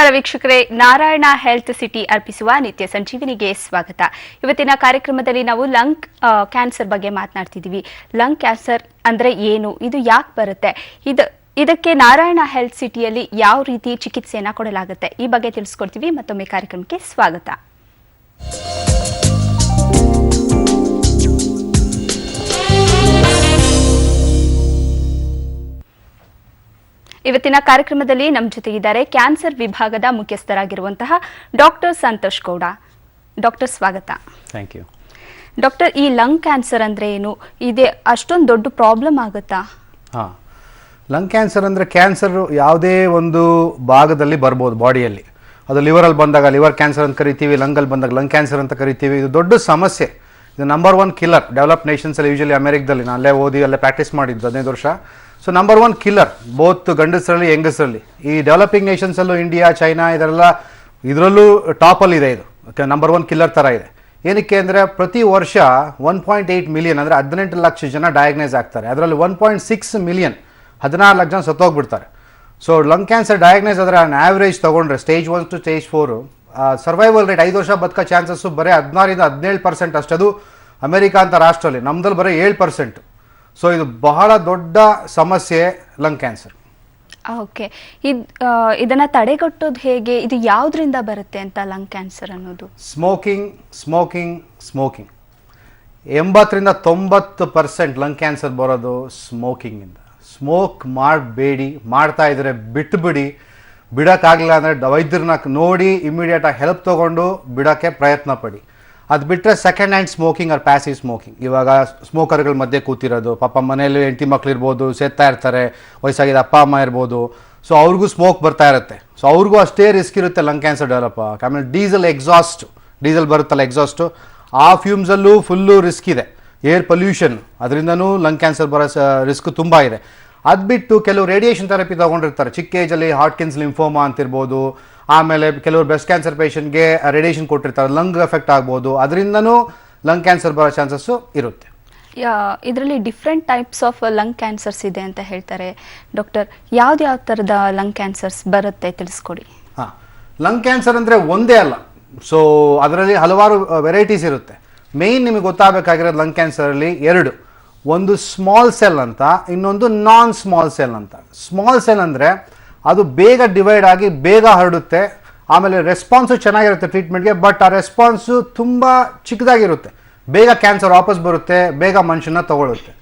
ನಮಸ್ಕಾರ ವೀಕ್ಷಕರೇ, Narayana health city ಅರ್ಪಿಸುವ ನಿತ್ಯ ಸಂಜೀವಿನಿಗೆ ಸ್ವಾಗತ. ಇವತ್ತಿನ ಕಾರ್ಯಕ್ರಮದಲ್ಲಿ ನಾವು ಲಂಗ್ ಕ್ಯಾನ್ಸರ್ ಬಗ್ಗೆ ಮಾತನಾಡ್ತಿದ್ದೀವಿ. ಲಂಗ್ ಕ್ಯಾನ್ಸರ್ ಅಂದ್ರೆ ಏನು, ಇದು ಯಾಕೆ ಬರುತ್ತೆ, ಇದಕ್ಕೆ ನಾರಾಯಣ ಹೆಲ್ತ್ ಸಿಟಿಯಲ್ಲಿ ಯಾವ ರೀತಿ ಚಿಕಿತ್ಸೆಯನ್ನ ಕೊಡಲಾಗುತ್ತೆ, ಈ ಬಗ್ಗೆ ತಿಳಿಸ್ಕೊಡ್ತೀವಿ. ಮತ್ತೊಮ್ಮೆ ಕಾರ್ಯಕ್ರಮಕ್ಕೆ ಸ್ವಾಗತ. ಇವತ್ತಿನ ಕಾರ್ಯಕ್ರಮದಲ್ಲಿ ನಮ್ಮ ಜೊತೆಗಿದ್ದಾರೆ ಕ್ಯಾನ್ಸರ್ ವಿಭಾಗದ ಮುಖ್ಯಸ್ಥರಾಗಿರುವಂತಹ ಡಾಕ್ಟರ್ ಸಂತೋಷ್ ಗೌಡ. ಡಾಕ್ಟರ್ ಸ್ವಾಗತ. Thank you. ಡಾಕ್ಟರ್, ಈ ಲಂಗ್ ಕ್ಯಾನ್ಸರ್ ಅಂದ್ರೆ ಏನು, ಇದೆ ಅಷ್ಟೊಂದು ದೊಡ್ಡ ಪ್ರಾಬ್ಲಮ್ ಆಗುತ್ತಾ? ಲಂಗ್ ಕ್ಯಾನ್ಸರ್ ಅಂದರೆ ಕ್ಯಾನ್ಸರ್ ಯಾವುದೇ ಒಂದು ಭಾಗದಲ್ಲಿ ಬರ್ಬೋದು ಬಾಡಿಯಲ್ಲಿ. ಅದು ಲಿವರಲ್ಲಿ ಬಂದಾಗ ಲಿವರ್ ಕ್ಯಾನ್ಸರ್ ಅಂತ ಕರಿತೀವಿ, ಲಂಗಲ್ಲಿ ಬಂದಾಗ ಲಂಗ್ ಕ್ಯಾನ್ಸರ್ ಅಂತ ಕರಿತೀವಿ. ಇದು ದೊಡ್ಡ ಸಮಸ್ಯೆ. ಇದು ನಂಬರ್ 1 ಕಿಲ್ಲರ್ ಡೆವಲಪ್ ನೇಷನ್ಸಲ್ಲಿ. ಯೂಶಲಿ ಅಮೆರಿಕದಲ್ಲಿ ನಾನು ಅಲ್ಲೇ ಓದಿ ಅಲ್ಲೇ ಪ್ರಾಕ್ಟೀಸ್ ಮಾಡಿದ್ದು 15 ವರ್ಷ. ಸೊ ನಂಬರ್ 1 ಕಿಲ್ಲರ್ ಬೋತ್ ಗಂಡಸರಲ್ಲಿ ಹೆಂಗಸರಲ್ಲಿ. ಈ ಡೆವಲಪಿಂಗ್ ನೇಷನ್ಸಲ್ಲೂ ಇಂಡಿಯಾ, ಚೈನಾ ಇದರಲ್ಲೂ ಟಾಪಲ್ಲಿ ಇದೆ. ಇದು ನಂಬರ್ 1 ಕಿಲ್ಲರ್ ಥರ ಇದೆ. ಏನಕ್ಕೆ ಅಂದರೆ ಪ್ರತಿ ವರ್ಷ 1.8 ಮಿಲಿಯನ್ ಅಂದರೆ 18 ಲಕ್ಷ ಜನ ಡಯಾಗ್ನೈಸ್ ಆಗ್ತಾರೆ. ಅದರಲ್ಲಿ 1.6 ಮಿಲಿಯನ್ 16 ಲಕ್ಷ ಜನ ಸತ್ತೋಗ್ಬಿಡ್ತಾರೆ. ಸೊ ಲಂಗ್ ಕ್ಯಾನ್ಸರ್ ಡಯಾಗ್ನೈಸ್ ಆದರೆ ಆನ್ ಆ್ಯಾವ್ರೇಜ್ ತೊಗೊಂಡ್ರೆ stage 1 to stage 4 survival rate 5 ವರ್ಷ ಬದುಕೋ ಚಾನ್ಸಸ್ಸು ಬರೀ 16-17% ಅಷ್ಟು. ಅದು ಅಮೆರಿಕ ಅಂತ ರಾಷ್ಟ್ರದಲ್ಲಿ, ನಮ್ಮದಲ್ಲಿ ಬರೀ 7%. ಸೊ ಇದು ಬಹಳ ದೊಡ್ಡ ಸಮಸ್ಯೆ ಲಂಗ್ ಕ್ಯಾನ್ಸರ್. ಓಕೆ, ಇದನ್ನ ತಡೆಗಟ್ಟೋದು ಹೇಗೆ, ಇದು ಯಾವುದರಿಂದ ಬರುತ್ತೆ ಅಂತ ಲಂಗ್ ಕ್ಯಾನ್ಸರ್ ಅನ್ನೋದು? ಸ್ಮೋಕಿಂಗ್ 80-90% ಲಂಗ್ ಕ್ಯಾನ್ಸರ್ ಬರೋದು ಸ್ಮೋಕಿಂಗಿಂದ. ಸ್ಮೋಕ್ ಮಾಡಬೇಡಿ, ಮಾಡ್ತಾ ಇದ್ರೆ ಬಿಟ್ಟುಬಿಡಿ. ಬಿಡೋಕ್ಕಾಗಲಿಲ್ಲ ಅಂದರೆ ವೈದ್ಯರನ್ನ ನೋಡಿ ಇಮಿಡಿಯೇಟಾಗಿ ಹೆಲ್ಪ್ ತೊಗೊಂಡು ಬಿಡೋಕ್ಕೆ ಪ್ರಯತ್ನ ಪಡಿ. ಅದು ಬಿಟ್ಟರೆ second hand smoking or passive smoking. ಇವಾಗ ಸ್ಮೋಕರ್ಗಳ ಮಧ್ಯೆ ಕೂತಿರೋದು, ಪಾಪ ಮನೇಲಿ ಹೆಂಡತಿ ಮಕ್ಳು ಇರ್ಬೋದು, ಸೇರ್ತಾ ಇರ್ತಾರೆ, ವಯಸ್ಸಾಗಿದ್ದ ಅಪ್ಪ ಅಮ್ಮ ಇರ್ಬೋದು. ಸೊ ಅವ್ರಿಗೂ ಸ್ಮೋಕ್ ಬರ್ತಾ ಇರುತ್ತೆ. ಸೊ ಅವ್ರಿಗೂ ಅಷ್ಟೇ ರಿಸ್ಕ್ ಇರುತ್ತೆ ಲಂಗ್ ಕ್ಯಾನ್ಸರ್ ಡೆವಲಪ್. ಆಮೇಲೆ ಡೀಸೆಲ್ ಬರುತ್ತಲ್ಲ ಎಕ್ಸಾಸ್ಟು, ಆ ಫ್ಯೂಮ್ಸಲ್ಲೂ ಫುಲ್ಲು ರಿಸ್ಕ್ ಇದೆ. ಏರ್ ಪೊಲ್ಯೂಷನ್, ಅದರಿಂದನೂ ಲಂಗ್ ಕ್ಯಾನ್ಸರ್ ಬರೋ ರಿಸ್ಕ್ ತುಂಬ ಇದೆ. ಅದು ಬಿಟ್ಟು ಕೆಲವು ರೇಡಿಯೇಷನ್ ಥೆರಪಿ ತೊಗೊಂಡಿರ್ತಾರೆ ಚಿಕ್ಕ ಏಜಲ್ಲಿ, ಹಾಟ್ಕಿನ್ಸ್ ಲಿಂಫೋಮಾ ಅಂತಿರ್ಬೋದು. ಆಮೇಲೆ ಕೆಲವರು ಬ್ರೆಸ್ಟ್ ಕ್ಯಾನ್ಸರ್ ಪೇಷಂಟ್ಗೆ ರೇಡಿಯೇಷನ್ ಕೊಟ್ಟಿರ್ತಾರೆ, ಲಂಗ್ ಎಫೆಕ್ಟ್ ಆಗ್ಬೋದು. ಅದರಿಂದನೂ ಲಂಗ್ ಕ್ಯಾನ್ಸರ್ ಬರೋ ಚಾನ್ಸಸ್ಸು ಇರುತ್ತೆ. ಇದರಲ್ಲಿ different types of lung cancers ಇದೆ ಅಂತ ಹೇಳ್ತಾರೆ ಡಾಕ್ಟರ್. ಯಾವ ಥರದ ಲಂಗ್ ಕ್ಯಾನ್ಸರ್ಸ್ ಬರುತ್ತೆ ತಿಳಿಸ್ಕೊಡಿ. ಲಂಗ್ ಕ್ಯಾನ್ಸರ್ ಅಂದರೆ ಒಂದೇ ಅಲ್ಲ. ಸೊ ಅದರಲ್ಲಿ ಹಲವಾರು ವೆರೈಟೀಸ್ ಇರುತ್ತೆ. ಮೇಯ್ನ್ ನಿಮಗೆ ಗೊತ್ತಾಗಬೇಕಾಗಿರೋದು ಲಂಗ್ ಕ್ಯಾನ್ಸರಲ್ಲಿ 2. ಒಂದು ಸ್ಮಾಲ್ ಸೆಲ್ ಅಂತ, ಇನ್ನೊಂದು ನಾನ್ ಸ್ಮಾಲ್ ಸೆಲ್ ಅಂತ. ಸ್ಮಾಲ್ ಸೆಲ್ ಅಂದರೆ ಅದು ಬೇಗ ಡಿವೈಡ್ ಆಗಿ ಬೇಗ ಹರಡುತ್ತೆ. ಆಮೇಲೆ ರೆಸ್ಪಾನ್ಸು ಚೆನ್ನಾಗಿರುತ್ತೆ ಟ್ರೀಟ್ಮೆಂಟ್ಗೆ. ಬಟ್ ಆ ರೆಸ್ಪಾನ್ಸು ತುಂಬ ಚಿಕ್ಕದಾಗಿರುತ್ತೆ. ಬೇಗ ಕ್ಯಾನ್ಸರ್ ವಾಪಸ್ ಬರುತ್ತೆ, ಬೇಗ ಮನುಷ್ಯನ ತಗೊಳುತ್ತೆ.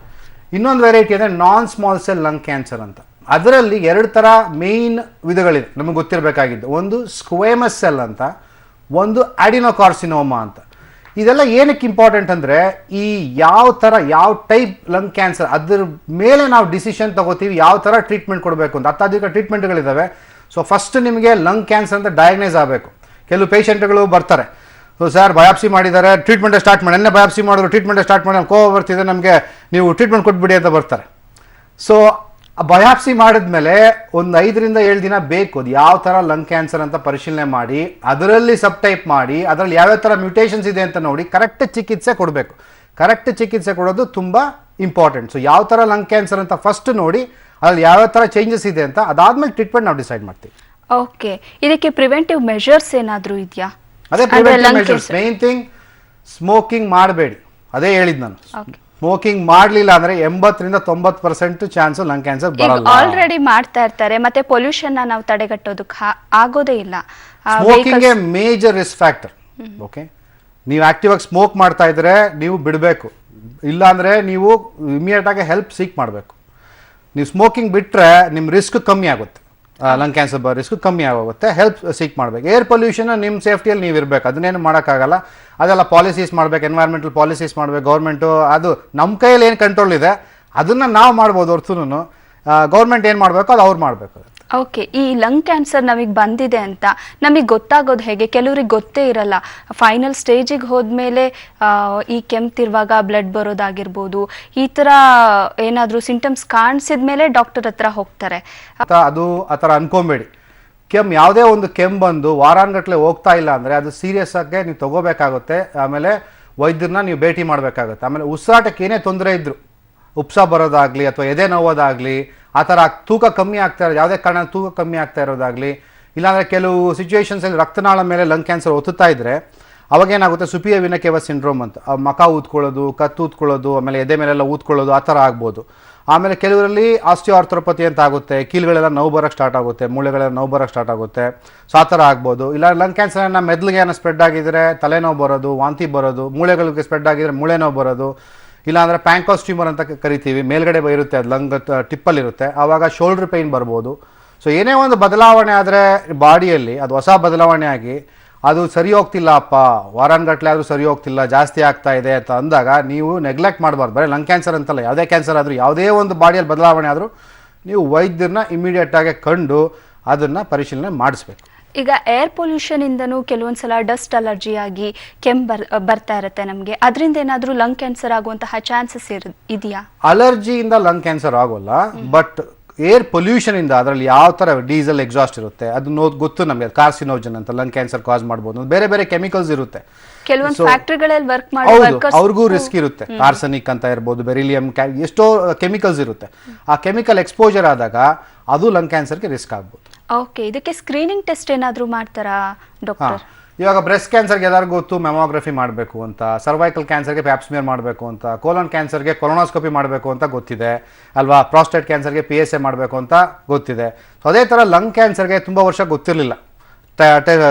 ಇನ್ನೊಂದು ವೆರೈಟಿ ಅಂದರೆ ನಾನ್ ಸ್ಮಾಲ್ ಸೆಲ್ ಲಂಗ್ ಕ್ಯಾನ್ಸರ್ ಅಂತ. ಅದರಲ್ಲಿ 2 ಥರ ಮೇಯ್ನ್ ವಿಧಗಳಿದೆ ನಮಗೆ ಗೊತ್ತಿರಬೇಕಾಗಿದ್ದು. ಒಂದು ಸ್ಕ್ವೇಮಸ್ ಸೆಲ್ ಅಂತ, ಒಂದು ಅಡಿನೋಕಾರ್ಸಿನೋಮಾ ಅಂತ. ಇದೆಲ್ಲ ಏನಕ್ಕೆ ಇಂಪಾರ್ಟೆಂಟ್ ಅಂದರೆ ಈ ಯಾವ ಟೈಪ್ ಲಂಗ್ ಕ್ಯಾನ್ಸರ್ ಅದ್ರ ಮೇಲೆ ನಾವು ಡಿಸಿಷನ್ ತಗೋತೀವಿ ಯಾವ ಥರ ಟ್ರೀಟ್ಮೆಂಟ್ ಕೊಡಬೇಕು ಅಂತ. ಅತ್ಯಧಿಕ ಟ್ರೀಟ್ಮೆಂಟ್ಗಳಿದ್ದಾವೆ. ಸೊ ಫಸ್ಟ್ ನಿಮಗೆ ಲಂಗ್ ಕ್ಯಾನ್ಸರ್ ಅಂತ ಡಯಾಗ್ನೈಸ್ ಆಗಬೇಕು. ಕೆಲವು ಪೇಷಂಟ್ಗಳು ಬರ್ತಾರೆ, ಸೊ ಸರ್ ಬಯಾಪ್ಸಿ ಮಾಡಿದ್ದಾರೆ, ಟ್ರೀಟ್ಮೆಂಟೇ ಸ್ಟಾರ್ಟ್ ಮಾಡಿ, ಎನ್ನೇ ಬಯಾಪ್ಸಿ ಮಾಡಿದ್ರು ಟ್ರೀಟ್ಮೆಂಟೇ ಸ್ಟಾರ್ಟ್ ಮಾಡಿ, ಕೋವ ಬರ್ತಿದೆ, ನಮಗೆ ನೀವು ಟ್ರೀಟ್ಮೆಂಟ್ ಕೊಟ್ಬಿಡಿ ಅಂತ ಬರ್ತಾರೆ. ಸೊ ಬಯಾಪ್ಸಿ ಮಾಡಿದ್ಮೇಲೆ ಒಂದು 5-7 ದಿನ ಬೇಕು ಅದು ಯಾವ ಥರ ಲಂಗ್ ಕ್ಯಾನ್ಸರ್ ಅಂತ ಪರಿಶೀಲನೆ ಮಾಡಿ, ಅದರಲ್ಲಿ ಸಬ್ ಟೈಪ್ ಮಾಡಿ, ಅದರಲ್ಲಿ ಯಾವ್ಯಾವ ಥರ ಮ್ಯೂಟೇಷನ್ಸ್ ಇದೆ ಅಂತ ನೋಡಿ ಕರೆಕ್ಟ್ ಚಿಕಿತ್ಸೆ ಕೊಡಬೇಕು. ಕರೆಕ್ಟ್ ಚಿಕಿತ್ಸೆ ಕೊಡೋದು ತುಂಬ ಇಂಪಾರ್ಟೆಂಟ್. ಸೊ ಯಾವ ಥರ ಲಂಗ್ ಕ್ಯಾನ್ಸರ್ ಅಂತ ಫಸ್ಟ್ ನೋಡಿ, ಅದ್ರಲ್ಲಿ ಯಾವ್ಯಾವ ಥರ ಚೇಂಜಸ್ ಇದೆ ಅಂತ, ಅದಾದ್ಮೇಲೆ ಟ್ರೀಟ್ಮೆಂಟ್ ನಾವು ಡಿಸೈಡ್ ಮಾಡ್ತೀವಿ. ಓಕೆ, ಇದಕ್ಕೆ ಪ್ರಿವೆಂಟಿವ್ ಮೆಷರ್ಸ್ ಏನಾದರೂ ಇದೆಯಾ? ಅದೇ preventive measures. Main thing smoking ಮಾಡಬೇಡಿ, ಅದೇ ಹೇಳಿದ್ ನಾನು. ಸ್ಮೋಕಿಂಗ್ ಮಾಡಲಿಲ್ಲ ಅಂದ್ರೆ 80-90% ಚಾನ್ಸ್ ಲಂಗ್ ಕ್ಯಾನ್ಸರ್ ಬರಲ್ಲ. ಆಲ್ರೆಡಿ ಮಾಡ್ತಾ ಇರ್ತಾರೆ, ಮತ್ತೆ ಪೊಲ್ಯೂಷನ್ ನಾವು ತಡೆಗಟ್ಟೋದಕ್ಕೆ ಆಗೋದೇ ಇಲ್ಲ. Smoking A major risk factor. Okay, ನೀವು ಆಕ್ಟಿವ್ ಆಗಿ ಸ್ಮೋಕ್ ಮಾಡ್ತಾ ಇದ್ರೆ ನೀವು ಬಿಡಬೇಕು. ಇಲ್ಲ ಅಂದ್ರೆ ನೀವು ಇಮಿಡಿಯೇಟ್ ಆಗಿ ಹೆಲ್ಪ್ ಸೀಕ್ ಮಾಡಬೇಕು. ನೀವು ಸ್ಮೋಕಿಂಗ್ ಬಿಟ್ರೆ ನಿಮ್ಮ ರಿಸ್ಕ್ ಕಮ್ಮಿ ಆಗುತ್ತೆ, ಲಂಗ್ ಕ್ಯಾನ್ಸರ್ ಬರೋ ರಿಸ್ಕ್ ಕಮ್ಮಿ ಆಗೋಗುತ್ತೆ. ಹೆಲ್ಪ್ ಸೀಕ್ ಮಾಡಬೇಕು. ಏರ್ ಪೊಲ್ಯೂಷನ್ ನಿಮ್ಮ ಸೇಫ್ಟಿಯಲ್ಲಿ ನೀವು ಇರಬೇಕು, ಅದನ್ನೇನು ಮಾಡೋಕ್ಕಾಗಲ್ಲ. ಅದೆಲ್ಲ ಪಾಲಿಸೀಸ್ ಮಾಡಬೇಕು, ಎನ್ವೈರ್ಮೆಂಟಲ್ ಪಾಲಿಸೀಸ್ ಮಾಡಬೇಕು ಗೌರ್ಮೆಂಟು. ಅದು ನಮ್ಮ ಕೈಯಲ್ಲಿ ಏನು ಕಂಟ್ರೋಲ್ ಇದೆ ಅದನ್ನು ನಾವು ಮಾಡ್ಬೋದು ಹೊರತು ಗೌರ್ಮೆಂಟ್ ಏನು ಮಾಡಬೇಕು ಅದು ಅವ್ರು ಮಾಡಬೇಕು. ಓಕೆ, ಈ ಲಂಗ್ ಕ್ಯಾನ್ಸರ್ ನಮಗೆ ಬಂದಿದೆ ಅಂತ ನಮಗೆ ಗೊತ್ತಾಗೋದು ಹೇಗೆ? ಕೆಲವ್ರಿಗೆ ಗೊತ್ತೇ ಇರಲ್ಲ. ಫೈನಲ್ ಸ್ಟೇಜಿಗೆ ಹೋದ್ಮೇಲೆ ಈ ಕೆಮ್ತಿರುವಾಗ ಬ್ಲಡ್ ಬರೋದಾಗಿರ್ಬೋದು, ಈ ಥರ ಏನಾದರೂ ಸಿಂಟಮ್ಸ್ ಕಾಣಿಸಿದ್ಮೇಲೆ ಡಾಕ್ಟರ್ ಹತ್ರ ಹೋಗ್ತಾರೆ. ಅದು ಆ ಥರ ಅನ್ಕೊಂಬೇಡಿ. ಯಾವುದೇ ಒಂದು ಕೆಮ್ಮು ಬಂದು ವಾರಾನ್ಗಟ್ಲೆ ಹೋಗ್ತಾ ಇಲ್ಲ ಅಂದರೆ ಅದು ಸೀರಿಯಸ್ ಆಗಿ ನೀವು ತಗೋಬೇಕಾಗುತ್ತೆ. ಆಮೇಲೆ ವೈದ್ಯರನ್ನ ನೀವು ಭೇಟಿ ಮಾಡಬೇಕಾಗುತ್ತೆ. ಆಮೇಲೆ ಉಸಿರಾಟಕ್ಕೆ ಏನೇ ತೊಂದರೆ ಇದ್ರು, ಉಪ್ಸ ಬರೋದಾಗಲಿ ಅಥವಾ ಎದೆ ನೋವೋದಾಗಲಿ, ಆ ಥರ ತೂಕ ಕಮ್ಮಿ ಆಗ್ತಾ ಇರೋದು, ಯಾವುದೇ ಕಾರಣ ತೂಕ ಕಮ್ಮಿ ಆಗ್ತಾ ಇರೋದಾಗಲಿ, ಇಲ್ಲಾಂದರೆ ಕೆಲವು ಸಿಚುವೇಶನ್ಸಲ್ಲಿ ರಕ್ತನಾಳ ಮೇಲೆ ಲಂಗ್ ಕ್ಯಾನ್ಸರ್ ಒತ್ತುತ್ತಾ ಇದ್ದರೆ ಅವಾಗೇನಾಗುತ್ತೆ ಸುಪಿರಿಯರ್ ವೇನಾ ಕೇವಾ ಸಿಂಡ್ರೋಮ್ ಅಂತ ಮಕ ಊದ್ಕೊಳ್ಳೋದು, ಕತ್ತು ಊದ್ಕೊಳ್ಳೋದು, ಆಮೇಲೆ ಎದೆ ಮೇಲೆಲ್ಲ ಊದ್ಕೊಳ್ಳೋದು, ಆ ಥರ ಆಗ್ಬೋದು. ಆಮೇಲೆ ಕೆಲವರಲ್ಲಿ ಆಸ್ಟಿಯೋಆರ್ಥ್ರೋಪತಿ ಅಂತ ಆಗುತ್ತೆ, ಕೀಲುಗಳೆಲ್ಲ ನೋವು ಬರೋಕ್ಕೆ ಸ್ಟಾರ್ಟ್ ಆಗುತ್ತೆ, ಮೂಳೆಗಳೆಲ್ಲ ನೋವು ಬರೋಕ್ಕೆ ಸ್ಟಾರ್ಟ್ ಆಗುತ್ತೆ. ಸೊ ಆ ಥರ ಆಗ್ಬೋದು. ಇಲ್ಲ ಲಂಗ್ ಕ್ಯಾನ್ಸರ್ನ ಮೆದುಳಿಗೆ ಏನೋ ಸ್ಪ್ರೆಡ್ ಆಗಿದ್ದರೆ ತಲೆನೋವು ಬರೋದು, ವಾಂತಿ ಬರೋದು, ಮೂಳೆಗಳಿಗೆ ಸ್ಪ್ರೆಡ್ ಆಗಿದ್ರೆ ಮೂಳೆ ನೋವು ಬರೋದು. ಇಲ್ಲಾಂದರೆ ಪ್ಯಾಂಕೋಸ್ ಟ್ಯೂಮರ್ ಅಂತ ಕರಿತೀವಿ, ಮೇಲ್ಗಡೆ ಇರುತ್ತೆ, ಅದು ಲಂಗ್ ಟಿಪ್ಪಲ್ಲಿರುತ್ತೆ, ಆವಾಗ ಶೋಲ್ಡ್ರ್ ಪೇಯ್ನ್ ಬರ್ಬೋದು. ಸೊ ಏನೇ ಒಂದು ಬದಲಾವಣೆ ಆದರೆ ಬಾಡಿಯಲ್ಲಿ ಅದು ಹೊಸ ಬದಲಾವಣೆ ಆಗಿ ಅದು ಸರಿ ಹೋಗ್ತಿಲ್ಲ ಅಪ್ಪ, ವಾರಾನ್ಗಟ್ಲೆ ಆದರೂ ಸರಿ ಹೋಗ್ತಿಲ್ಲ, ಜಾಸ್ತಿ ಆಗ್ತಾ ಇದೆ ಅಂತ ಅಂದಾಗ ನೀವು ನೆಗ್ಲೆಕ್ಟ್ ಮಾಡಬಾರ್ದು. ಬರೀ ಲಂಗ್ ಕ್ಯಾನ್ಸರ್ ಅಂತಲ್ಲ, ಯಾವುದೇ ಕ್ಯಾನ್ಸರ್ ಆದರೂ, ಯಾವುದೇ ಒಂದು ಬಾಡಿಯಲ್ಲಿ ಬದಲಾವಣೆ ಆದರೂ ನೀವು ವೈದ್ಯರನ್ನ ಇಮಿಡಿಯೇಟಾಗಿ ಕಂಡು ಅದನ್ನು ಪರಿಶೀಲನೆ ಮಾಡಿಸ್ಬೇಕು. ಈಗ ಏರ್ ಪೊಲ್ಯೂಷನ್ ಇಂದನೂ ಕೆಲವೊಂದ್ಸಲ ಡಸ್ಟ್ ಅಲರ್ಜಿ ಆಗಿ ಬರ್ತಾ ಇರುತ್ತೆ ನಮಗೆ, ಅದರಿಂದ ಏನಾದರೂ ಲಂಗ್ ಕ್ಯಾನ್ಸರ್ ಆಗುವಂತಹ ಚಾನ್ಸಸ್ ಇದೆಯಾ? ಅಲರ್ಜಿಯಿಂದ ಲಂಗ್ ಕ್ಯಾನ್ಸರ್ ಆಗೋಲ್ಲ, ಬಟ್ ಏರ್ ಪೊಲ್ಯೂಷನ್ ಇಂದ ಅದರಲ್ಲಿ ಯಾವ ಥರ ಡೀಸೆಲ್ ಎಕ್ಸಾಸ್ಟ್ ಇರುತ್ತೆ ಅದು ಗೊತ್ತು ನಮಗೆ, ಕಾರ್ಸಿನೋಜನ್ ಅಂತ ಲಂಗ್ ಕ್ಯಾನ್ಸರ್ ಕಾಸ್ ಮಾಡ್ಬೋದು. ಬೇರೆ ಬೇರೆ ಕೆಮಿಕಲ್ಸ್ ಇರುತ್ತೆ, ಕೆಲವೊಂದು ಫ್ಯಾಕ್ಟರಿಗಳಲ್ಲಿ ವರ್ಕ್ ಅವ್ರಿಗೂ ರಿಸ್ಕ್ ಇರುತ್ತೆ. ಆರ್ಸೆನಿಕ್ ಅಂತ ಇರ್ಬೋದು, ಬೆರಿಲಿಯಂ, ಎಷ್ಟೋ ಕೆಮಿಕಲ್ಸ್ ಇರುತ್ತೆ. ಆ ಕೆಮಿಕಲ್ ಎಕ್ಸ್ಪೋಜರ್ ಆದಾಗ ಅದು ಲಂಗ್ ಕ್ಯಾನ್ಸರ್ಗೆ ರಿಸ್ಕ್ ಆಗ್ಬೋದು. ಓಕೆ, ಇದಕ್ಕೆ ಸ್ಕ್ರೀನಿಂಗ್ ಟೆಸ್ಟ್ ಏನಾದರೂ ಮಾಡ್ತಾರಾ ಡಾಕ್ಟರ್? ಇವಾಗ ಬ್ರೆಸ್ಟ್ ಕ್ಯಾನ್ಸರ್ಗೆ ಎಲ್ಲರಿಗೂ ಗೊತ್ತು ಮೆಮೋಗ್ರಫಿ ಮಾಡಬೇಕು ಅಂತ, ಸರ್ವೈಕಲ್ ಕ್ಯಾನ್ಸರ್ಗೆ ಪ್ಯಾಪ್ಸ್ಮಿಯರ್ ಮಾಡಬೇಕು ಅಂತ, ಕೋಲನ್ ಕ್ಯಾನ್ಸರ್ಗೆ ಕೊಲೊನೋಸ್ಕೋಪಿ ಮಾಡಬೇಕು ಅಂತ ಗೊತ್ತಿದೆ ಅಲ್ವಾ, ಪ್ರಾಸ್ಟೇಟ್ ಕ್ಯಾನ್ಸರ್ಗೆ PSA ಮಾಡಬೇಕು ಅಂತ ಗೊತ್ತಿದೆ. ಸೊ ಅದೇ ಥರ ಲಂಗ್ ಕ್ಯಾನ್ಸರ್ಗೆ ತುಂಬ ವರ್ಷ ಗೊತ್ತಿರಲಿಲ್ಲ,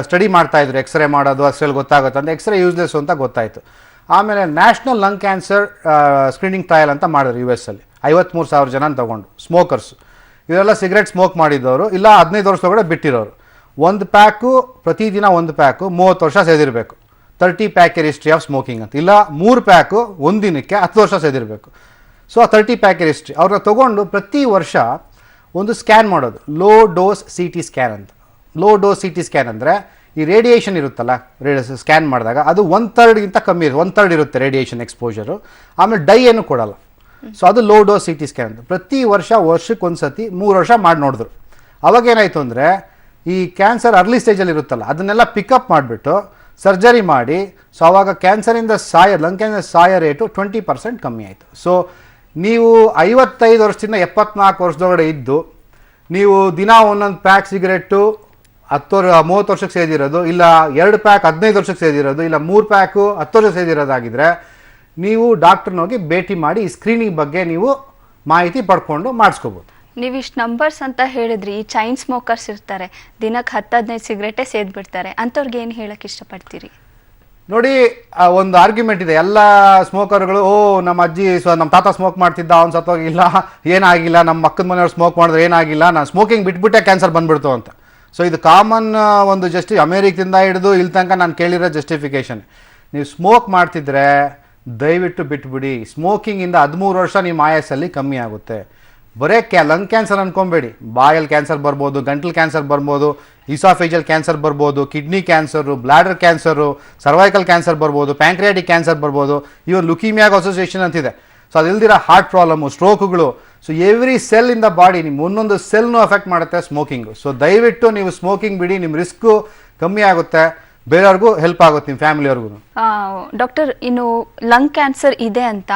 ಸ್ಟಡಿ ಮಾಡ್ತಾ ಇದ್ರು, ಎಕ್ಸ್ರೇ ಮಾಡೋದು ಅಷ್ಟರಲ್ಲಿ ಗೊತ್ತಾಗುತ್ತೆ ಅಂತ, ಎಕ್ಸ್ರೇ ಯೂಸ್ಲೆಸ್ ಅಂತ ಗೊತ್ತಾಯಿತು. ಆಮೇಲೆ national lung cancer screening trial ಅಂತ ಮಾಡಿದ್ರು US ಅಲ್ಲಿ, 53,000 ಜನ ತಗೊಂಡು, ಸ್ಮೋಕರ್ಸು, ಇವರೆಲ್ಲ ಸಿಗರೆಟ್ ಸ್ಮೋಕ್ ಮಾಡಿದ್ದವರು, ಇಲ್ಲ 15 ವರ್ಷದೊಳಗಡೆ ಬಿಟ್ಟಿರೋರು. ಒಂದು ಪ್ಯಾಕು ಪ್ರತಿದಿನ, ಒಂದು ಪ್ಯಾಕು 30 ವರ್ಷ ಸೇದಿರಬೇಕು, 30 ಪ್ಯಾಕರ್ ಹಿಸ್ಟ್ರಿ ಆಫ್ ಸ್ಮೋಕಿಂಗ್ ಅಂತ. ಇಲ್ಲ 3 ಪ್ಯಾಕು ಒಂದು ದಿನಕ್ಕೆ 10 ವರ್ಷ ಸೇದಿರಬೇಕು. ಸೊ ಆ 30 ಪ್ಯಾಕರ್ ಹಿಸ್ಟ್ರಿ ಅವ್ರನ್ನ ತೊಗೊಂಡು ಪ್ರತಿ ವರ್ಷ ಒಂದು ಸ್ಕ್ಯಾನ್ ಮಾಡೋದು, ಲೋ ಡೋಸ್ CT ಸ್ಕ್ಯಾನ್ ಅಂತ. ಲೋ ಡೋಸ್ CT ಸ್ಕ್ಯಾನ್ ಅಂದರೆ ಈ ರೇಡಿಯೇಷನ್ ಇರುತ್ತಲ್ಲ, ಸ್ಕ್ಯಾನ್ ಮಾಡಿದಾಗ ಅದು 1/3 ಕಮ್ಮಿ ಇರುತ್ತೆ, 1/3 ಇರುತ್ತೆ ರೇಡಿಯೇಷನ್ ಎಕ್ಸ್ಪೋಜರು. ಆಮೇಲೆ ಡೈ ಏನು ಕೊಡಲ್ಲ. ಸೊ ಅದು ಲೋ ಡೋಸ್ CT ಸ್ಕ್ಯಾನ್ ಅಂತ. ಪ್ರತಿ ವರ್ಷಕ್ಕೊಂದ್ಸತಿ 3 ವರ್ಷ ಮಾಡಿ ನೋಡಿದ್ರು. ಅವಾಗೇನಾಯಿತು ಅಂದರೆ ಈ ಕ್ಯಾನ್ಸರ್ ಅರ್ಲಿ ಸ್ಟೇಜಲ್ಲಿ ಇರುತ್ತಲ್ಲ ಅದನ್ನೆಲ್ಲ ಪಿಕಪ್ ಮಾಡಿಬಿಟ್ಟು ಸರ್ಜರಿ ಮಾಡಿ, ಸೊ ಆವಾಗ ಕ್ಯಾನ್ಸರಿಂದ ಲಂಗ್ ಕ್ಯಾನ್ಸರ್ ಸಾಯೋ ರೇಟು 20% ಕಮ್ಮಿ ಆಯಿತು. ಸೊ ನೀವು 55 ವರ್ಷದಿಂದ 74 ವರ್ಷದೊಳಗಡೆ ಇದ್ದು ನೀವು ದಿನ ಒಂದೊಂದು ಪ್ಯಾಕ್ ಸಿಗರೆಟ್ಟು 30 ವರ್ಷಕ್ಕೆ ಸೇದಿರೋದು, ಇಲ್ಲ 2 ಪ್ಯಾಕ್ 15 ವರ್ಷಕ್ಕೆ ಸೇದಿರೋದು, ಇಲ್ಲ 3 ಪ್ಯಾಕು 10 ವರ್ಷಕ್ಕೆ ಸೇದಿರೋದಾಗಿದ್ದರೆ ನೀವು ಡಾಕ್ಟ್ರನ್ನ ಹೋಗಿ ಭೇಟಿ ಮಾಡಿ ಈ ಸ್ಕ್ರೀನಿಂಗ್ ಬಗ್ಗೆ ನೀವು ಮಾಹಿತಿ ಪಡ್ಕೊಂಡು ಮಾಡಿಸ್ಕೋಬೋದು. ನೀವು ಇಷ್ಟು ನಂಬರ್ಸ್ ಅಂತ ಹೇಳಿದ್ರಿ, ಈ ಚೈನ್ ಸ್ಮೋಕರ್ಸ್ ಇರ್ತಾರೆ, ದಿನಕ್ಕೆ 10-15 ಸಿಗರೇಟೇ ಸೇದ್ಬಿಡ್ತಾರೆ, ಅಂಥವ್ರಿಗೆ ಏನು ಹೇಳಕ್ಕೆ ಇಷ್ಟಪಡ್ತೀರಿ? ನೋಡಿ, ಒಂದು ಆರ್ಗ್ಯುಮೆಂಟ್ ಇದೆ, ಎಲ್ಲ ಸ್ಮೋಕರ್ಗಳು ನಮ್ಮ ಅಜ್ಜಿ ನಮ್ಮ ತಾತ ಸ್ಮೋಕ್ ಮಾಡ್ತಿದ್ದ, ಅವ್ನು ಸತ್ತೋಗಿಲ್ಲ, ಏನಾಗಿಲ್ಲ, ನಮ್ಮ ಮಕ್ಕದ ಮನೆಯವ್ರು ಸ್ಮೋಕ್ ಮಾಡಿದ್ರೆ ಏನಾಗಿಲ್ಲ, ನಾನು ಸ್ಮೋಕಿಂಗ್ ಬಿಟ್ಬಿಟ್ಟೆ ಕ್ಯಾನ್ಸರ್ ಬಂದ್ಬಿಡ್ತು ಅಂತ. ಸೊ ಇದು ಕಾಮನ್ ಒಂದು ಅಮೇರಿಕದಿಂದ ಹಿಡಿದು ಇಲ್ಲಿ ತನಕ ನಾನು ಕೇಳಿರೋ ಜಸ್ಟಿಫಿಕೇಶನ್. ನೀವು ಸ್ಮೋಕ್ ಮಾಡ್ತಿದ್ರೆ ದಯವಿಟ್ಟು ಬಿಟ್ಬಿಡಿ. ಸ್ಮೋಕಿಂಗಿಂದ 13 ವರ್ಷ ನಿಮ್ಮ ಆಯಸ್ಸಲ್ಲಿ ಕಮ್ಮಿ ಆಗುತ್ತೆ. ಬರೇ ಲಂಗ್ ಕ್ಯಾನ್ಸರ್ ಅನ್ಕೊಂಬೇಡಿ, ಬಾಯಲ್ಲಿ ಕ್ಯಾನ್ಸರ್ ಬರ್ಬೋದು, ಗಂಟಲು ಕ್ಯಾನ್ಸರ್ ಬರ್ಬೋದು, ಇಸಾಫೇಜಲ್ ಕ್ಯಾನ್ಸರ್ ಬರ್ಬೋದು, kidney cancer, bladder cancer, cervical cancer ಬರ್ಬೋದು, ಪ್ಯಾಂಕ್ರಿಯಾಟಿಕ್ ಕ್ಯಾನ್ಸರ್ ಬರ್ಬೋದು, ಇವನ್ ಲುಕೀಮಿಯಾಗ್ ಅಸೋಸಿಯೇಷನ್ ಅಂತಿದೆ. ಸೊ ಅದಿಲ್ದಿರ ಹಾರ್ಟ್ ಪ್ರಾಬ್ಲಮ್ಮು, ಸ್ಟ್ರೋಕ್ಗಳು. So every cell in the body, ನಿಮ್ಮ ಒಂದೊಂದು ಸೆಲ್ನು ಅಫೆಕ್ಟ್ ಮಾಡುತ್ತೆ ಸ್ಮೋಕಿಂಗು. ಸೊ ದಯವಿಟ್ಟು ನೀವು ಸ್ಮೋಕಿಂಗ್ ಬಿಡಿ, ನಿಮ್ಮ ರಿಸ್ಕು ಕಮ್ಮಿ ಆಗುತ್ತೆ, ಬೇರೆಯವ್ರಿಗೂ ಹೆಲ್ಪ್ ಆಗುತ್ತೆ, ನಿಮ್ಮ ಫ್ಯಾಮಿಲಿಯವ್ರಿಗೂ. ಡಾಕ್ಟರ್, ಇನ್ನು ಲಂಗ್ ಕ್ಯಾನ್ಸರ್ ಇದೆ ಅಂತ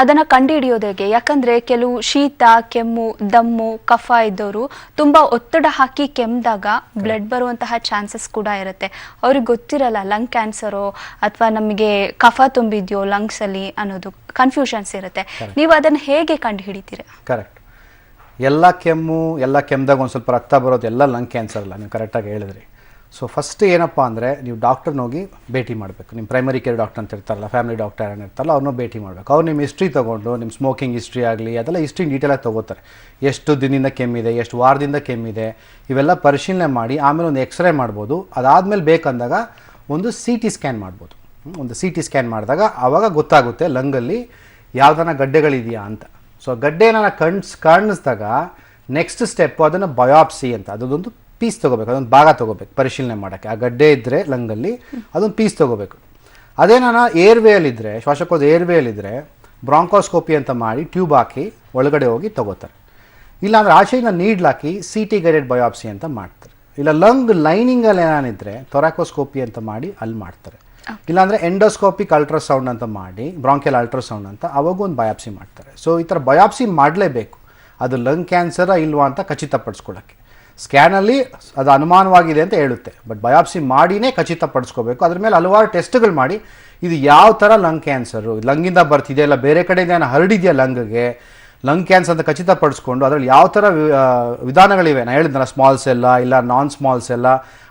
ಅದನ್ನು ಕಂಡುಹಿಡಿಯೋದು ಹೇಗೆ? ಯಾಕಂದರೆ ಕೆಲವು ಶೀತ, ಕೆಮ್ಮು, ದಮ್ಮು, ಕಫ ಇದ್ದವರು ತುಂಬ ಒತ್ತಡ ಹಾಕಿ ಕೆಮ್ಮಿದಾಗ ಬ್ಲಡ್ ಬರುವಂತಹ ಚಾನ್ಸಸ್ ಕೂಡ ಇರುತ್ತೆ. ಅವ್ರಿಗೆ ಗೊತ್ತಿರಲ್ಲ ಲಂಗ್ ಕ್ಯಾನ್ಸರೋ ಅಥವಾ ನಮಗೆ ಕಫ ತುಂಬಿದೆಯೋ ಲಂಗ್ಸಲ್ಲಿ ಅನ್ನೋದು ಕನ್ಫ್ಯೂಷನ್ಸ್ ಇರುತ್ತೆ. ನೀವು ಅದನ್ನು ಹೇಗೆ ಕಂಡುಹಿಡಿತೀರಾ? ಕರೆಕ್ಟ್, ಎಲ್ಲ ಕೆಮ್ಮಿದಾಗ ಒಂದು ಸ್ವಲ್ಪ ರಕ್ತ ಬರೋದು ಎಲ್ಲ ಲಂಗ್ ಕ್ಯಾನ್ಸರ್ ಅಲ್ಲ, ನೀವು ಕರೆಕ್ಟಾಗಿ ಹೇಳಿದ್ರಿ. ಸೊ ಫಸ್ಟ್ ಏನಪ್ಪ ಅಂದರೆ ನೀವು ಡಾಕ್ಟರ್ನ ಹೋಗಿ ಭೇಟಿ ಮಾಡಬೇಕು. ನಿಮ್ಮ ಪ್ರೈಮರಿ ಕೇರ್ ಡಾಕ್ಟರ್ ಅಂತ ಇರ್ತಾರಲ್ಲ, ಫ್ಯಾಮಿಲಿ ಡಾಕ್ಟರ್ ಏನಿರ್ತಾರಲ್ಲ, ಅವ್ರನ್ನ ಭೇಟಿ ಮಾಡಬೇಕು. ಅವ್ರು ನಿಮ್ಮ ಹಿಸ್ಟ್ರಿ ತೊಗೊಂಡು, ನಿಮ್ಮ ಸ್ಮೋಕಿಂಗ್ ಹಿಸ್ಟ್ರಿ ಆಗಲಿ ಅದೆಲ್ಲ ಹಿಸ್ಟ್ರಿ ಡೀಟೇಲಾಗಿ ತೊಗೋತಾರೆ. ಎಷ್ಟು ದಿನದಿಂದ ಕೆಮ್ಮಿದೆ, ಎಷ್ಟು ವಾರದಿಂದ ಕೆಮ್ಮಿದೆ, ಇವೆಲ್ಲ ಪರಿಶೀಲನೆ ಮಾಡಿ ಆಮೇಲೆ ಒಂದು ಎಕ್ಸ್ರೇ ಮಾಡ್ಬೋದು. ಅದಾದಮೇಲೆ ಬೇಕಂದಾಗ ಒಂದು CT ಸ್ಕ್ಯಾನ್ ಮಾಡ್ಬೋದು. ಒಂದು CT ಸ್ಕ್ಯಾನ್ ಮಾಡಿದಾಗ ಆವಾಗ ಗೊತ್ತಾಗುತ್ತೆ ಲಂಗಲ್ಲಿ ಯಾವ್ದಾನ ಗಡ್ಡೆಗಳಿದೆಯಾ ಅಂತ. ಸೊ ಗಡ್ಡೆನ ಕಾಣಿಸ್ದಾಗ ನೆಕ್ಸ್ಟ್ ಸ್ಟೆಪ್ಪು ಅದನ್ನು ಬಯಾಪ್ಸಿ ಅಂತ, ಅದೊಂದು ಪೀಸ್ ತೊಗೋಬೇಕು, ಅದೊಂದು ಭಾಗ ತೊಗೋಬೇಕು ಪರಿಶೀಲನೆ ಮಾಡೋಕ್ಕೆ. ಆ ಗಡ್ಡೆ ಇದ್ದರೆ ಲಂಗಲ್ಲಿ ಅದೊಂದು ಪೀಸ್ ತೊಗೋಬೇಕು. ಅದೇನಾನ ಏರ್ವೇಯಲ್ಲಿದ್ದರೆ, ಶ್ವಾಸಕೋಶ ಏರ್ವೇಯಲ್ಲಿದ್ದರೆ ಬ್ರಾಂಕೋಸ್ಕೋಪಿ ಅಂತ ಮಾಡಿ ಟ್ಯೂಬ್ ಹಾಕಿ ಒಳಗಡೆ ಹೋಗಿ ತೊಗೋತಾರೆ. ಇಲ್ಲಾಂದರೆ ಆಚೆಯಿಂದ ನೀಡ್ಲಾಕಿ CT ಗೈಡೆಡ್ ಬಯಾಪ್ಸಿ ಅಂತ ಮಾಡ್ತಾರೆ. ಇಲ್ಲ ಲಂಗ್ ಲೈನಿಂಗಲ್ಲಿ ಏನಾನಿದ್ರೆ ಥೊರಾಕೋಸ್ಕೋಪಿ ಅಂತ ಮಾಡಿ ಅಲ್ಲಿ ಮಾಡ್ತಾರೆ. ಇಲ್ಲಾಂದರೆ ಎಂಡೋಸ್ಕೋಪಿಕ್ ಅಲ್ಟ್ರಾಸೌಂಡ್ ಅಂತ ಮಾಡಿ, ಬ್ರಾಂಕಿಯಲ್ ಅಲ್ಟ್ರಾಸೌಂಡ್ ಅಂತ, ಅವಾಗೂ ಒಂದು ಬಯಾಪ್ಸಿ ಮಾಡ್ತಾರೆ. ಸೊ ಈ ಥರ ಬಯಾಪ್ಸಿ ಮಾಡಲೇಬೇಕು, ಅದು ಲಂಗ್ ಕ್ಯಾನ್ಸರ ಇಲ್ವಾ ಅಂತ ಖಚಿತಪಡಿಸ್ಕೊಳ್ಳೋಕ್ಕೆ. ಸ್ಕ್ಯಾನಲ್ಲಿ ಅದು ಅನುಮಾನವಾಗಿದೆ ಅಂತ ಹೇಳುತ್ತೆ, ಬಟ್ ಬಯಾಪ್ಸಿ ಮಾಡಿನೇ ಖಚಿತಪಡಿಸ್ಕೋಬೇಕು. ಅದ್ರ ಮೇಲೆ ಹಲವಾರು ಟೆಸ್ಟ್ಗಳು ಮಾಡಿ ಇದು ಯಾವ ಥರ ಲಂಗ್ ಕ್ಯಾನ್ಸರು, ಲಂಗಿಂದ ಬರ್ತಿದೆಯಾ ಇಲ್ಲ ಬೇರೆ ಕಡೆಯಿಂದ ಏನೋ ಹರಡಿದೆಯಾ ಲಂಗ್ಗೆ, ಲಂಗ್ ಕ್ಯಾನ್ಸರ್ ಅಂತ ಖಚಿತಪಡಿಸ್ಕೊಂಡು ಅದರಲ್ಲಿ ಯಾವ ಥರ ವಿಧಾನಗಳಿವೆ, ನಾನು ಹೇಳಿದ್ನಲ್ಲ ಸ್ಮಾಲ್ ಸೆಲ್ಲ ಇಲ್ಲ ನಾನ್ ಸ್ಮಾಲ್ ಸೆಲ್ಲ,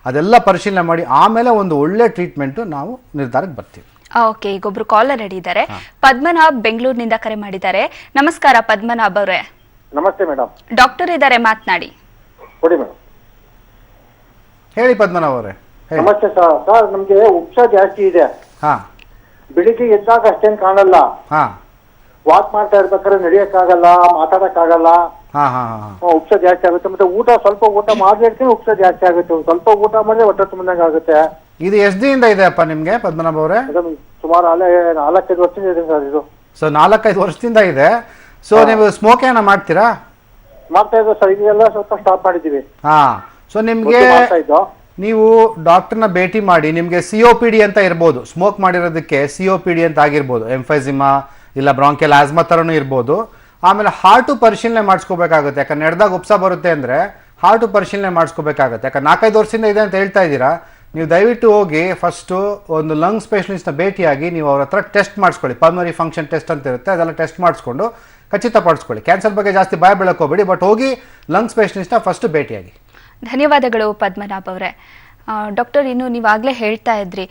ಅದೆಲ್ಲ ಪರಿಶೀಲನೆ ಮಾಡಿ ಆಮೇಲೆ ಒಂದು ಒಳ್ಳೆ ಟ್ರೀಟ್ಮೆಂಟು ನಾವು ನಿರ್ಧಾರಕ್ಕೆ ಬರ್ತೀವಿ. ಓಕೆ, ಈಗೊಬ್ರು ಕಾಲರ್ ರೆಡಿ ಇದ್ದಾರೆ. ಪದ್ಮನಾಭ್ ಬೆಂಗಳೂರಿನಿಂದ ಕರೆ ಮಾಡಿದ್ದಾರೆ. ನಮಸ್ಕಾರ ಪದ್ಮನಾಭ್ ಅವರೇ. ನಮಸ್ತೆ ಮೇಡಮ್. ಡಾಕ್ಟರ್ ಇದ್ದಾರೆ, ಮಾತನಾಡಿ. ಕೊಡಿ ಮೇಡಮ್. ಹೇಳಿ ಪದ್ಮನಾಭ್ ಅವರೇ. ನಮಸ್ತೆ ಸರ್. ಸರ್ ನಮ್ಗೆ ಉಪ್ಸ ಜಾಸ್ತಿ ಇದೆ. ಹಾ, ಬೆಳಿಗ್ಗೆ ಎದ್ದಾಗ ಅಷ್ಟೇನ್ ಕಾಣಲ್ಲ. ಹಾ, ವಾಕ್ ಮಾಡ್ತಾ ಇರ್ಬೇಕಾದ್ರೆ ನಡೆಯಕ್ಕಾಗಲ್ಲ, ಮಾತಾಡಕ್ಕಾಗಲ್ಲ. ಹಾ, ಹಾ, ಹಾ, ಉಪ್ಸ ಜಾಸ್ತಿ ಆಗುತ್ತೆ. ಮತ್ತೆ ಸ್ವಲ್ಪ ಊಟ ಮಾಡಿರ್ತೀನಿ, ಉಪ್ಸ ಜಾಸ್ತಿ ಆಗುತ್ತೆ. ಸ್ವಲ್ಪ ಊಟ ಮಾಡಿದ್ರೆ ಹೊಟ್ಟೆ ತುಂಬಂದಂಗೆ ಆಗುತ್ತೆ. ಇದು ಎಷ್ಟು ದಿನದಿಂದ ಇದೆ ಅಪ್ಪ ನಿಮ್ಗೆ ಪದ್ಮನಾಭ್ ಅವರೇ? ಸುಮಾರು 4-5 ವರ್ಷದಿಂದ ಇದೆ ಸರ್ ಇದು. ಸೊ 4-5 ವರ್ಷದಿಂದ ಇದೆ. ಸೊ ನೀವು ಸ್ಮೋಕ್ ಏನೋ ಮಾಡ್ತೀರಾ? ಮಾಡ್ತಾ ಇದ್ದೆ ಸರ್, ಇದೆಲ್ಲ ಸ್ವಲ್ಪ ಸ್ಟಾಪ್ ಮಾಡಿದ್ದೀವಿ. ಹಾ, ಸೊ ನಿಮ್ಗೆ ಮಾಡ್ತಾ ಇದ್ದೋ. ನೀವು ಡಾಕ್ಟರ್ನ ಭೇಟಿ ಮಾಡಿ, ನಿಮಗೆ COPD ಅಂತ ಇರ್ಬೋದು, ಸ್ಮೋಕ್ ಮಾಡಿರೋದಕ್ಕೆ COPD ಅಂತ ಆಗಿರ್ಬೋದು, ಎಂಫೈಸಿಮಾ ಇಲ್ಲ ಬ್ರಾಂಕಿಯಲ್ ಆಸ್ಮಾ ಥರನೂ ಇರ್ಬೋದು. ಆಮೇಲೆ ಹಾರ್ಟು ಪರಿಶೀಲನೆ ಮಾಡಿಸ್ಕೋಬೇಕಾಗುತ್ತೆ, ಯಾಕಂದ್ರೆ ನಡೆದಾಗ ಉಪ್ಸ ಬರುತ್ತೆ ಅಂದರೆ ಹಾರ್ಟು ಪರಿಶೀಲನೆ ಮಾಡಿಸ್ಕೋಬೇಕಾಗುತ್ತೆ. ಯಾಕಂದ್ರೆ 4-5 ವರ್ಷದಿಂದ ಇದೆ ಅಂತ ಹೇಳ್ತಾ ಇದ್ದೀರಾ. ನೀವು ದಯವಿಟ್ಟು ಹೋಗಿ ಫಸ್ಟು ಒಂದು ಲಂಗ್ ಸ್ಪೆಷಲಿಸ್ಟ್ನ ಭೇಟಿಯಾಗಿ ನೀವು ಅವ್ರ ಹತ್ರ ಟೆಸ್ಟ್ ಮಾಡಿಸ್ಕೊಳ್ಳಿ. ಪಲ್ಮರಿ ಫಂಕ್ಷನ್ ಟೆಸ್ಟ್ ಅಂತ ಇರುತ್ತೆ, ಅದೆಲ್ಲ ಟೆಸ್ಟ್ ಮಾಡಿಸ್ಕೊಂಡು ಖಚಿತಪಡಿಸ್ಕೊಳ್ಳಿ. ಕ್ಯಾನ್ಸರ್ ಬಗ್ಗೆ ಜಾಸ್ತಿ ಭಯ ಬೀಳಕೋಬೇಡಿ, ಬಟ್ ಹೋಗಿ ಲಂಗ್ ಸ್ಪೆಷಲಿಸ್ಟ್ನ ಫಸ್ಟ್ ಭೇಟಿಯಾಗಿ. ಧನ್ಯವಾದಗಳು ಪದ್ಮನಾಭ್ ಅವರೇ. ಡಾಕ್ಟರ್, ಇನ್ನು ನೀವಾಗಲೇ ಹೇಳ್ತಾ ಇದ್ರಿ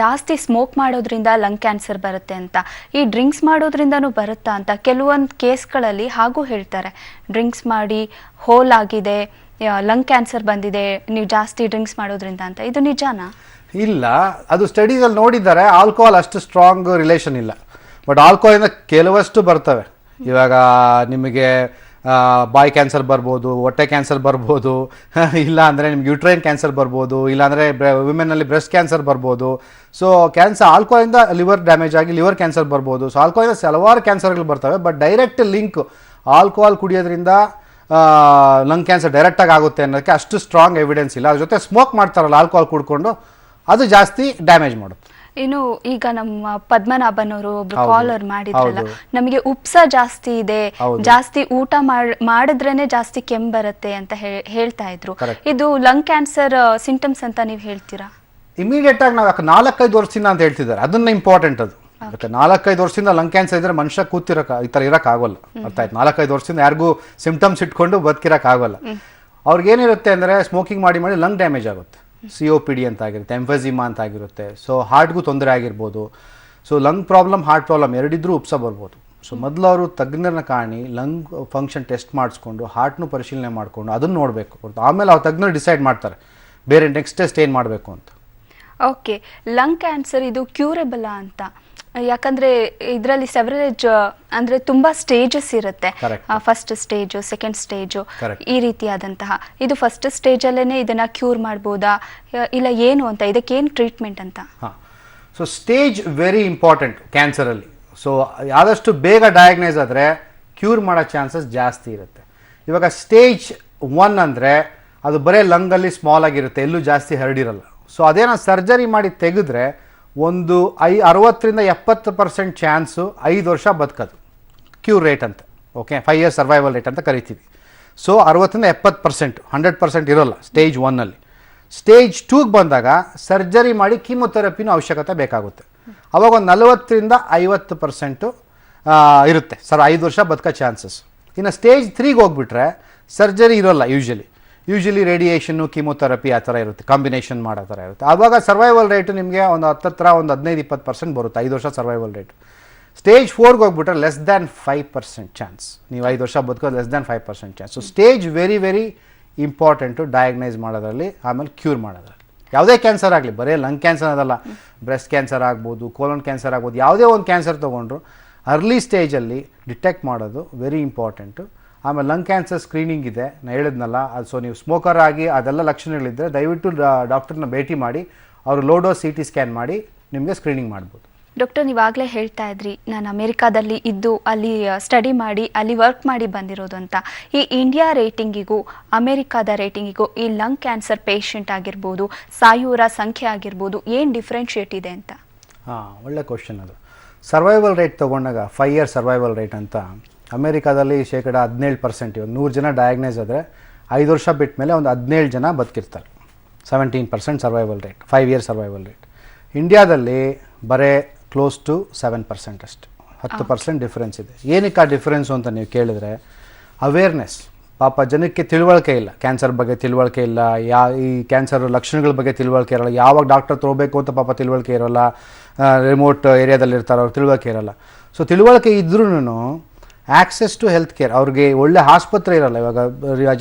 ಜಾಸ್ತಿ ಸ್ಮೋಕ್ ಮಾಡೋದ್ರಿಂದ ಲಂಗ್ ಕ್ಯಾನ್ಸರ್ ಬರುತ್ತೆ ಅಂತ. ಈ ಡ್ರಿಂಕ್ಸ್ ಮಾಡೋದ್ರಿಂದನೂ ಬರುತ್ತಾ ಅಂತ ಕೆಲವೊಂದು ಕೇಸ್ಗಳಲ್ಲಿ ಹಾಗೂ ಹೇಳ್ತಾರೆ. ಡ್ರಿಂಕ್ಸ್ ಮಾಡಿ ಹೋಲ್ ಆಗಿದೆ, ಲಂಗ್ ಕ್ಯಾನ್ಸರ್ ಬಂದಿದೆ ನೀವು ಜಾಸ್ತಿ ಡ್ರಿಂಕ್ಸ್ ಮಾಡೋದ್ರಿಂದ ಅಂತ. ಇದು ನಿಜಾನಾ? ಇಲ್ಲ, ಅದು ಸ್ಟಡೀಸಲ್ಲಿ ನೋಡಿದ್ದಾರೆ. ಆಲ್ಕೋಹಾಲ್ ಅಷ್ಟು ಸ್ಟ್ರಾಂಗ್ ರಿಲೇಷನ್ ಇಲ್ಲ, ಬಟ್ ಆಲ್ಕೋಹಾಲಿಂದ ಕೆಲವಷ್ಟು ಬರ್ತವೆ. ಇವಾಗ ನಿಮಗೆ ಬಾಯ್ ಕ್ಯಾನ್ಸರ್ ಬರ್ಬೋದು, ಹೊಟ್ಟೆ ಕ್ಯಾನ್ಸರ್ ಬರ್ಬೋದು, ಇಲ್ಲ ಅಂದರೆ ನಿಮ್ಗೆ ಯೂಟ್ರೈನ್ ಕ್ಯಾನ್ಸರ್ ಬರ್ಬೋದು, ಇಲ್ಲಾಂದರೆ ವಿಮೆನ್ನಲ್ಲಿ ಬ್ರೆಸ್ಟ್ ಕ್ಯಾನ್ಸರ್ ಬರ್ಬೋದು. ಸೊ ಆಲ್ಕೋಹಾಲಿಂದ ಲಿವರ್ ಡ್ಯಾಮೇಜ್ ಆಗಿ ಲಿವರ್ ಕ್ಯಾನ್ಸರ್ ಬರ್ಬೋದು. ಸೊ ಆಲ್ಕೋಹಾಲಿಂದ ಹಲವಾರು ಕ್ಯಾನ್ಸರ್ಗಳು ಬರ್ತವೆ, ಬಟ್ ಡೈರೆಕ್ಟ್ ಲಿಂಕ್ ಆಲ್ಕೋಹಾಲ್ ಕುಡಿಯೋದ್ರಿಂದ ಲಂಗ್ ಕ್ಯಾನ್ಸರ್ ಡೈರೆಕ್ಟಾಗಿ ಆಗುತ್ತೆ ಅನ್ನೋದಕ್ಕೆ ಅಷ್ಟು ಸ್ಟ್ರಾಂಗ್ ಎವಿಡೆನ್ಸ್ ಇಲ್ಲ. ಅದ್ರ ಜೊತೆ ಸ್ಮೋಕ್ ಮಾಡ್ತಾರಲ್ಲ ಆಲ್ಕೋಹಾಲ್ ಕುಡ್ಕೊಂಡು, ಅದು ಜಾಸ್ತಿ ಡ್ಯಾಮೇಜ್ ಮಾಡುತ್ತೆ. ಇನ್ನು ಈಗ ನಮ್ಮ ಪದ್ಮನಾಭನವರು ಒಬ್ರು ಕಾಲರ್ ಮಾಡಿದ್ರಲ್ಲ, ನಮಗೆ ಉಪ್ಸ ಜಾಸ್ತಿ ಇದೆ, ಜಾಸ್ತಿ ಊಟ ಮಾಡಿದ್ರೇನೆ ಜಾಸ್ತಿ ಕೆಮ್ಮು ಬರುತ್ತೆ ಅಂತ ಹೇಳ್ತಾ ಇದ್ರು. ಇದು ಲಂಗ್ ಕ್ಯಾನ್ಸರ್ ಸಿಂಟಮ್ಸ್ ಅಂತ ನೀವು ಹೇಳ್ತೀರಾ? ಇಮಿಡಿಯೇಟ್ ಆಗಿ ನಾವು 4-5 ವರ್ಷದಿಂದ ಅಂತ ಹೇಳ್ತಿದ್ದಾರೆ, ಅದನ್ನ ಇಂಪಾರ್ಟೆಂಟ್. ಅದು ಮತ್ತೆ 4-5 ವರ್ಷದಿಂದ ಲಂಗ್ ಕ್ಯಾನ್ಸರ್ ಇದ್ರೆ ಮನುಷ್ಯ ಈ ಥರ ಇರೋಕ್ಕಾಗೋಲ್ಲ. ಅರ್ಥ ಆಯ್ತು? 4-5 ವರ್ಷದಿಂದ ಯಾರಿಗೂ ಸಿಂಪ್ಟಮ್ಸ್ ಇಟ್ಕೊಂಡು ಬದುಕಿರೋಕ್ಕಾಗೋಲ್ಲ. ಅವ್ರಿಗೇನಿರುತ್ತೆ ಅಂದರೆ ಸ್ಮೋಕಿಂಗ್ ಮಾಡಿ ಮಾಡಿ ಲಂಗ್ ಡ್ಯಾಮೇಜ್ ಆಗುತ್ತೆ. COPD ಅಂತ ಆಗಿರುತ್ತೆ, ಎಂಫೆಸಿಮಾ ಅಂತ ಆಗಿರುತ್ತೆ. ಸೊ ಹಾರ್ಟ್ಗೂ ತೊಂದರೆ ಆಗಿರ್ಬೋದು. So lung problem, heart problem ಎರಡಿದ್ರೂ ಉಪ್ಸ ಬರ್ಬೋದು. ಸೊ ಮೊದಲು ಅವರು ತಜ್ಞರನ್ನ ಕಾಣಿ ಲಂಗ್ ಫಂಕ್ಷನ್ ಟೆಸ್ಟ್ ಮಾಡಿಸ್ಕೊಂಡು ಹಾರ್ಟ್ನು ಪರಿಶೀಲನೆ ಮಾಡಿಕೊಂಡು ಅದನ್ನು ನೋಡಬೇಕು. ಆಮೇಲೆ ಅವ್ರು ತಜ್ಞರು ಡಿಸೈಡ್ ಮಾಡ್ತಾರೆ ಬೇರೆ ನೆಕ್ಸ್ಟ್ ಟೆಸ್ಟ್ ಏನು ಮಾಡಬೇಕು ಅಂತ. ಓಕೆ, ಲಂಗ್ ಕ್ಯಾನ್ಸರ್ ಇದು ಕ್ಯೂರೆಬಲ್ ಅಂತ? ಯಾಕಂದ್ರೆ ಇದರಲ್ಲಿ ಸೆವರೇಜ್ ಅಂದ್ರೆ ತುಂಬಾ ಸ್ಟೇಜಸ್ ಇರುತ್ತೆ. ಫಸ್ಟ್ ಸ್ಟೇಜು, ಸೆಕೆಂಡ್ ಸ್ಟೇಜು, ಈ ರೀತಿಯಾದಂತಹ. ಇದು ಫಸ್ಟ್ ಸ್ಟೇಜ್ ಅಲ್ಲೇನೆ ಇದನ್ನ ಕ್ಯೂರ್ ಮಾಡ್ಬೋದಾ ಇಲ್ಲ ಏನು ಅಂತ, ಇದಕ್ಕೇನು ಟ್ರೀಟ್ಮೆಂಟ್ ಅಂತ? ಸೊ ಸ್ಟೇಜ್ ವೆರಿ ಇಂಪಾರ್ಟೆಂಟ್ ಕ್ಯಾನ್ಸರಲ್ಲಿ. ಸೊ ಆದಷ್ಟು ಬೇಗ ಡಯಾಗ್ನೈಸ್ ಆದರೆ ಕ್ಯೂರ್ ಮಾಡೋ ಚಾನ್ಸಸ್ ಜಾಸ್ತಿ ಇರುತ್ತೆ. ಇವಾಗ ಸ್ಟೇಜ್ 1 ಅಂದರೆ ಅದು ಬರೀ ಲಂಗಲ್ಲಿ ಸ್ಮಾಲ್ ಆಗಿರುತ್ತೆ, ಎಲ್ಲೂ ಜಾಸ್ತಿ ಹರಡಿರಲ್ಲ. ಸೊ ಅದೇನೋ ಸರ್ಜರಿ ಮಾಡಿ ತೆಗೆದ್ರೆ ಒಂದು 60-70% ಚಾನ್ಸು 5 ವರ್ಷ ಬದುಕೋದು ಕ್ಯೂರ್ ರೇಟ್ ಅಂತ. ಓಕೆ, 5 ಇಯರ್ಸ್ ಸರ್ವೈವಲ್ ರೇಟ್ ಅಂತ ಕರಿತೀವಿ. ಸೊ 60-70%, 100% ಇರೋಲ್ಲ ಸ್ಟೇಜ್ 1ನಲ್ಲಿ. ಸ್ಟೇಜ್ 2ಗೆ ಬಂದಾಗ ಸರ್ಜರಿ ಮಾಡಿ ಕೀಮೊಥೆರಪಿನೂ ಅವಶ್ಯಕತೆ ಬೇಕಾಗುತ್ತೆ. ಅವಾಗ ಒಂದು 40-50% ಇರುತ್ತೆ ಸರ್, 5 ವರ್ಷ ಬದುಕೋ ಚಾನ್ಸಸ್. ಇನ್ನು ಸ್ಟೇಜ್ 3ಗೆ ಹೋಗ್ಬಿಟ್ರೆ ಸರ್ಜರಿ ಇರೋಲ್ಲ. ಯೂಶಲಿ ರೇಡಿಯೇಷನ್ನು, ಕೀಮೊಥೆರಪಿ ಆ ಥರ ಇರುತ್ತೆ, ಕಾಂಬಿನೇಷನ್ ಮಾಡೋ ಥರ ಇರುತ್ತೆ. ಆವಾಗ ಸರ್ವೈವಲ್ ರೇಟು ನಿಮಗೆ ಒಂದು 15-20% ಬರುತ್ತೆ, 5 ವರ್ಷ ಸರ್ವೈವಲ್ ರೇಟ್. ಸ್ಟೇಜ್ 4ಗೆ ಹೋಗ್ಬಿಟ್ರೆ ಲೆಸ್ ದ್ಯಾನ್ 5% ಚಾನ್ಸ್, ನೀವು 5 ವರ್ಷ ಬದುಕೋದು less than 5% chance. So stage very very important diagnose ಮಾಡೋದ್ರಲ್ಲಿ, ಆಮೇಲೆ ಕ್ಯೂರ್ ಮಾಡೋದ್ರಲ್ಲಿ. ಯಾವುದೇ ಕ್ಯಾನ್ಸರ್ ಆಗಲಿ, ಬರೀ ಲಂಗ್ ಕ್ಯಾನ್ಸರ್ ಅದಲ್ಲ, ಬ್ರೆಸ್ಟ್ ಕ್ಯಾನ್ಸರ್ ಆಗ್ಬೋದು, ಕೋಲನ್ ಕ್ಯಾನ್ಸರ್ ಆಗ್ಬೋದು, ಯಾವುದೇ ಒಂದು ಕ್ಯಾನ್ಸರ್ ತೊಗೊಂಡ್ರು ಅರ್ಲಿ ಸ್ಟೇಜಲ್ಲಿ ಡಿಟೆಕ್ಟ್ ಮಾಡೋದು ವೆರಿ ಇಂಪಾರ್ಟೆಂಟು. ಆಮೇಲೆ ಲಂಗ್ ಕ್ಯಾನ್ಸರ್ ಸ್ಕ್ರೀನಿಂಗ್ ಇದೆ, ನಾನು ಹೇಳಿದ್ನಲ್ಲ ಅದು. ಸೊ ನೀವು ಸ್ಮೋಕರ್ ಆಗಿ ಅದೆಲ್ಲ ಲಕ್ಷಣಗಳಿದ್ದರೆ ದಯವಿಟ್ಟು ಡಾಕ್ಟರ್ನ ಭೇಟಿ ಮಾಡಿ, ಅವರು ಲೋಡೋ CT ಸ್ಕ್ಯಾನ್ ಮಾಡಿ ನಿಮಗೆ ಸ್ಕ್ರೀನಿಂಗ್ ಮಾಡ್ಬೋದು. ಡಾಕ್ಟರ್, ನೀವಾಗಲೇ ಹೇಳ್ತಾ ಇದ್ರಿ ನಾನು ಅಮೆರಿಕಾದಲ್ಲಿ ಇದ್ದು ಅಲ್ಲಿ ಸ್ಟಡಿ ಮಾಡಿ ಅಲ್ಲಿ ವರ್ಕ್ ಮಾಡಿ ಬಂದಿರೋದು ಅಂತ. ಈ ಇಂಡಿಯಾ ರೇಟಿಂಗಿಗೂ ಅಮೆರಿಕಾದ ರೇಟಿಂಗಿಗೂ ಈ ಲಂಗ್ ಕ್ಯಾನ್ಸರ್ ಪೇಷಂಟ್ ಆಗಿರ್ಬೋದು, ಸಾಯುವರ ಸಂಖ್ಯೆ ಆಗಿರ್ಬೋದು, ಏನು ಡಿಫ್ರೆನ್ಷಿಯೇಟ್ ಇದೆ ಅಂತ? ಒಳ್ಳೆ ಕ್ವಶನ್ ಅದು. ಸರ್ವೈವಲ್ ರೇಟ್ ತೊಗೊಂಡಾಗ 5 ಇಯರ್ ಸರ್ವೈವಲ್ ರೇಟ್ ಅಂತ ಅಮೆರಿಕಾದಲ್ಲಿ 17%. ಇವಾಗ 100 ಜನ ಡಯಾಗ್ನೈಸ್ ಆದರೆ 5 ವರ್ಷ ಬಿಟ್ಟ ಮೇಲೆ ಒಂದು 17 ಜನ ಬದುಕಿರ್ತಾರೆ. 17% survival rate, 5 year survival rate. ಇಂಡಿಯಾದಲ್ಲಿ ಬರೇ ಕ್ಲೋಸ್ ಟು 7% ಅಷ್ಟು, 10% ಡಿಫ್ರೆನ್ಸ್ ಇದೆ. ಏನಕ್ಕೆ ಆ ಡಿಫ್ರೆನ್ಸು ಅಂತ ನೀವು ಕೇಳಿದ್ರೆ, ಅವೇರ್ನೆಸ್. ಪಾಪ ಜನಕ್ಕೆ ತಿಳುವಳಿಕೆ ಇಲ್ಲ, ಕ್ಯಾನ್ಸರ್ ಬಗ್ಗೆ ತಿಳುವಳಿಕೆ ಇಲ್ಲ, ಈ ಕ್ಯಾನ್ಸರ್ ಲಕ್ಷಣಗಳ ಬಗ್ಗೆ ತಿಳುವಳಿಕೆ ಇರೋಲ್ಲ, ಯಾವಾಗ ಡಾಕ್ಟರ್ ತಗೋಬೇಕು ಅಂತ ಪಾಪ ತಿಳುವಳಿಕೆ ಇರೋಲ್ಲ, ರಿಮೋಟ್ ಏರಿಯಾದಲ್ಲಿ ಇರ್ತಾರೆ ಅವ್ರಿಗೆ ತಿಳುವಳಿಕೆ ಇರೋಲ್ಲ. ಸೊ ತಿಳುವಳಿಕೆ ಇದ್ರೂ ಆಕ್ಸೆಸ್ ಟು ಹೆಲ್ತ್ ಕೇರ್, ಅವ್ರಿಗೆ ಒಳ್ಳೆ ಆಸ್ಪತ್ರೆ ಇರೋಲ್ಲ. ಇವಾಗ